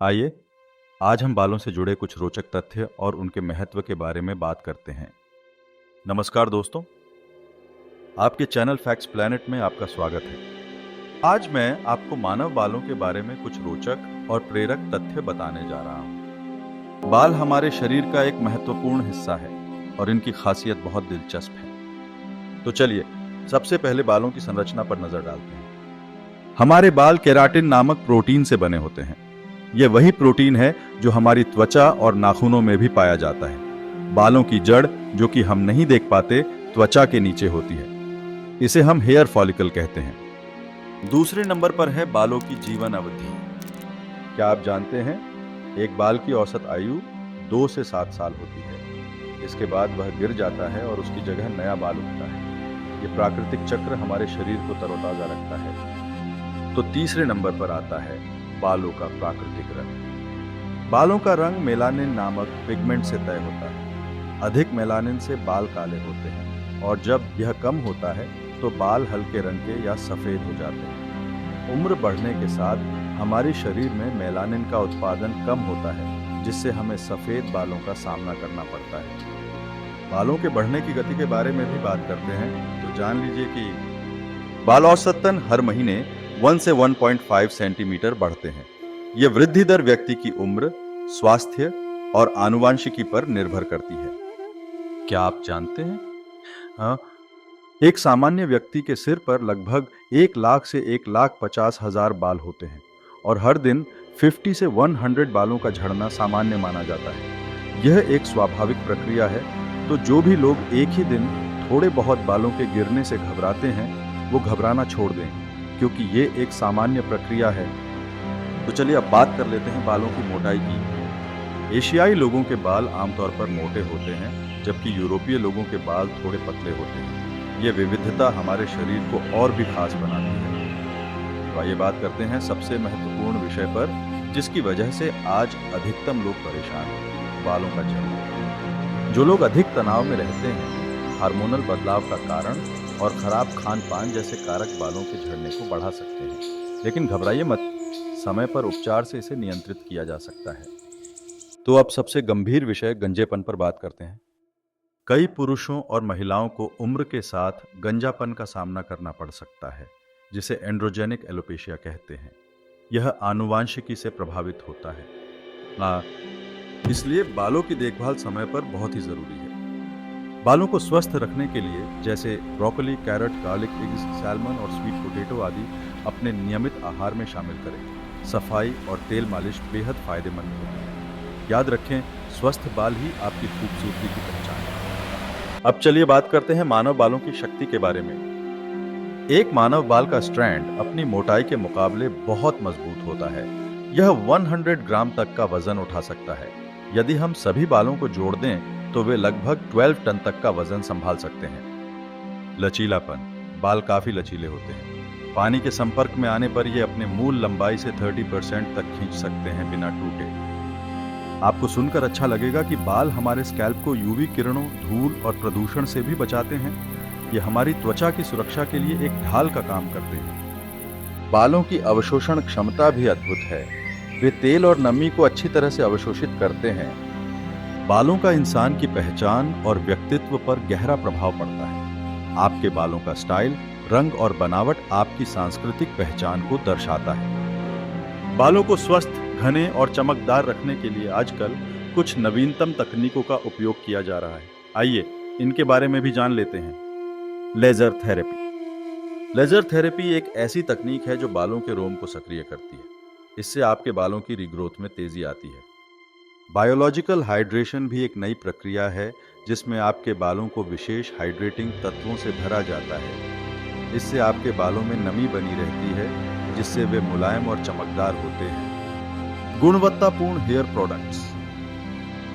आइए आज हम बालों से जुड़े कुछ रोचक तथ्य और उनके महत्व के बारे में बात करते हैं। नमस्कार दोस्तों, आपके चैनल फैक्ट्स प्लैनेट में आपका स्वागत है। आज मैं आपको मानव बालों के बारे में कुछ रोचक और प्रेरक तथ्य बताने जा रहा हूं। बाल हमारे शरीर का एक महत्वपूर्ण हिस्सा है और इनकी खासियत बहुत दिलचस्प है। तो चलिए सबसे पहले बालों की संरचना पर नजर डालते हैं। हमारे बाल केराटिन नामक प्रोटीन से बने होते हैं। यह वही प्रोटीन है जो हमारी त्वचा और नाखूनों में भी पाया जाता है। बालों की जड़, जो कि हम नहीं देख पाते, त्वचा के नीचे होती है। इसे हम हेयर फॉलिकल कहते हैं। दूसरे नंबर पर है बालों की जीवन अवधि। क्या आप जानते हैं, एक बाल की औसत आयु 2 से 7 साल होती है। इसके बाद वह गिर जाता है और उसकी जगह नया बाल उगता है। यह प्राकृतिक चक्र हमारे शरीर को तरोताजा रखता है। तो तीसरे नंबर पर आता है बालों का प्राकृतिक रंग। बालों का रंग मेलानिन नामक पिगमेंट से तय होता है। अधिक मेलानिन से बाल काले होते हैं और जब यह कम होता है तो बाल हल्के रंग के या सफेद हो जाते हैं। उम्र बढ़ने के साथ हमारे शरीर में मेलानिन का उत्पादन कम होता है, जिससे हमें सफेद बालों का सामना करना पड़ता है। बालों के बढ़ने की गति के बारे में भी बात करते हैं। तो जान लीजिए कि बाल औसतन हर महीने 1 से 1.5 सेंटीमीटर बढ़ते हैं। यह वृद्धि दर व्यक्ति की उम्र, स्वास्थ्य और आनुवांशिकी पर निर्भर करती है। क्या आप जानते हैं, एक सामान्य व्यक्ति के सिर पर लगभग 1 लाख से 1,50,000 बाल होते हैं और हर दिन 50 से 100 बालों का झड़ना सामान्य माना जाता है। यह एक स्वाभाविक प्रक्रिया है। तो जो भी लोग एक ही दिन थोड़े बहुत बालों के गिरने से घबराते हैं, वो घबराना छोड़ दें, क्योंकि ये एक सामान्य प्रक्रिया है। तो चलिए अब बात कर लेते हैं बालों की मोटाई की। एशियाई लोगों के बाल आमतौर पर मोटे होते हैं, जबकि यूरोपीय लोगों के बाल थोड़े पतले होते हैं। ये विविधता हमारे शरीर को और भी खास बनाती है। तो आइए बात करते हैं सबसे महत्वपूर्ण विषय पर, जिसकी वजह से आज अधिकतम लोग परेशान हैं, बालों का झड़ना। जो लोग अधिक तनाव में रहते हैं, हार्मोनल बदलाव का कारण और खराब खान पान जैसे कारक बालों के झड़ने को बढ़ा सकते हैं। लेकिन घबराइए मत, समय पर उपचार से इसे नियंत्रित किया जा सकता है। तो अब सबसे गंभीर विषय गंजेपन पर बात करते हैं। कई पुरुषों और महिलाओं को उम्र के साथ गंजापन का सामना करना पड़ सकता है, जिसे एंड्रोजेनिक एलोपेशिया कहते हैं। यह आनुवांशिकी से प्रभावित होता है, इसलिए बालों की देखभाल समय पर बहुत ही जरूरी है। बालों को स्वस्थ रखने के लिए जैसे broccoli, carrot, garlic, eggs, salmon और स्वीट पोटैटो आदि अपने नियमित आहार में शामिल करें। सफाई और तेल मालिश बेहद फायदेमंद होती है। याद रखें, स्वस्थ बाल ही आपकी खूबसूरती की पहचान है। अब चलिए बात करते हैं मानव बालों की शक्ति के बारे में। एक मानव बाल का स्ट्रैंड अपनी मोटाई के मुकाबले बहुत मजबूत होता है। यह 100 ग्राम तक का वजन उठा सकता है। यदि हम सभी बालों को जोड़ दें तो वे लगभग 12 टन तक का वजन संभाल सकते हैं। लचीलापन, बाल काफी लचीले होते हैं। पानी के संपर्क में आने पर ये अपने मूल लंबाई से 30% तक खींच सकते हैं बिना टूटे। आपको सुनकर अच्छा लगेगा कि बाल हमारे स्कैल्प को यूवी किरणों, धूल और प्रदूषण से भी बचाते हैं। ये हमारी त्वचा की सुरक्षा के लिए एक ढाल का काम करते हैं। बालों की अवशोषण क्षमता भी अद्भुत है। वे तेल और नमी को अच्छी तरह से अवशोषित करते हैं। बालों का इंसान की पहचान और व्यक्तित्व पर गहरा प्रभाव पड़ता है। आपके बालों का स्टाइल, रंग और बनावट आपकी सांस्कृतिक पहचान को दर्शाता है। बालों को स्वस्थ, घने और चमकदार रखने के लिए आजकल कुछ नवीनतम तकनीकों का उपयोग किया जा रहा है। आइए इनके बारे में भी जान लेते हैं। Laser therapy. लेजर थेरेपी एक ऐसी तकनीक है जो बालों के रोम को सक्रिय करती है। इससे आपके बालों की रीग्रोथ में तेजी आती है। बायोलॉजिकल हाइड्रेशन भी एक नई प्रक्रिया है, जिसमें आपके बालों को विशेष हाइड्रेटिंग तत्वों से भरा जाता है। इससे आपके बालों में नमी बनी रहती है, जिससे वे मुलायम और चमकदार होते हैं। गुणवत्तापूर्ण हेयर प्रोडक्ट्स।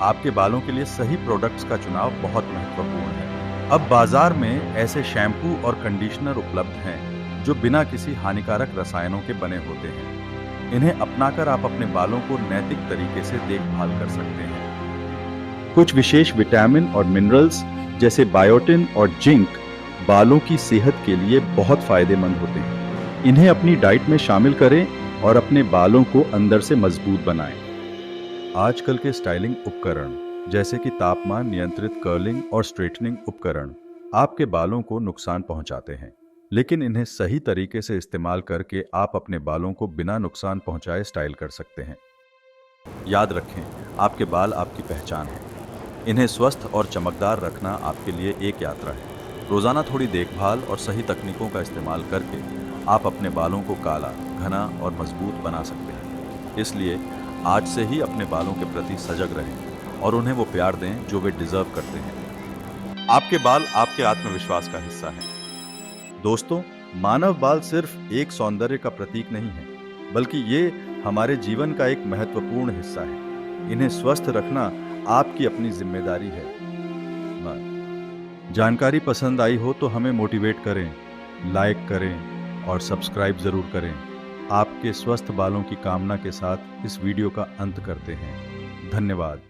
आपके बालों के लिए सही प्रोडक्ट्स का चुनाव बहुत महत्वपूर्ण है। अब बाजार में ऐसे शैम्पू और कंडीशनर उपलब्ध हैं जो बिना किसी हानिकारक रसायनों के बने होते हैं। इन्हें अपनाकर आप अपने बालों को नैतिक तरीके से देखभाल कर सकते हैं। कुछ विशेष विटामिन और मिनरल्स जैसे बायोटिन और जिंक बालों की सेहत के लिए बहुत फायदेमंद होते हैं। इन्हें अपनी डाइट में शामिल करें और अपने बालों को अंदर से मजबूत बनाएं। आजकल के स्टाइलिंग उपकरण जैसे कि तापमान नियंत्रित कर्लिंग और स्ट्रेटनिंग उपकरण आपके बालों को नुकसान पहुंचाते हैं, लेकिन इन्हें सही तरीके से इस्तेमाल करके आप अपने बालों को बिना नुकसान पहुंचाए स्टाइल कर सकते हैं। याद रखें, आपके बाल आपकी पहचान है। इन्हें स्वस्थ और चमकदार रखना आपके लिए एक यात्रा है। रोजाना थोड़ी देखभाल और सही तकनीकों का इस्तेमाल करके आप अपने बालों को काला, घना और मजबूत बना सकते हैं। इसलिए आज से ही अपने बालों के प्रति सजग रहें और उन्हें वो प्यार दें जो वे डिजर्व करते हैं। आपके बाल आपके आत्मविश्वास का हिस्सा है। दोस्तों, मानव बाल सिर्फ एक सौंदर्य का प्रतीक नहीं है, बल्कि ये हमारे जीवन का एक महत्वपूर्ण हिस्सा है। इन्हें स्वस्थ रखना आपकी अपनी जिम्मेदारी है। जानकारी पसंद आई हो तो हमें मोटिवेट करें, लाइक करें और सब्सक्राइब जरूर करें। आपके स्वस्थ बालों की कामना के साथ इस वीडियो का अंत करते हैं। धन्यवाद।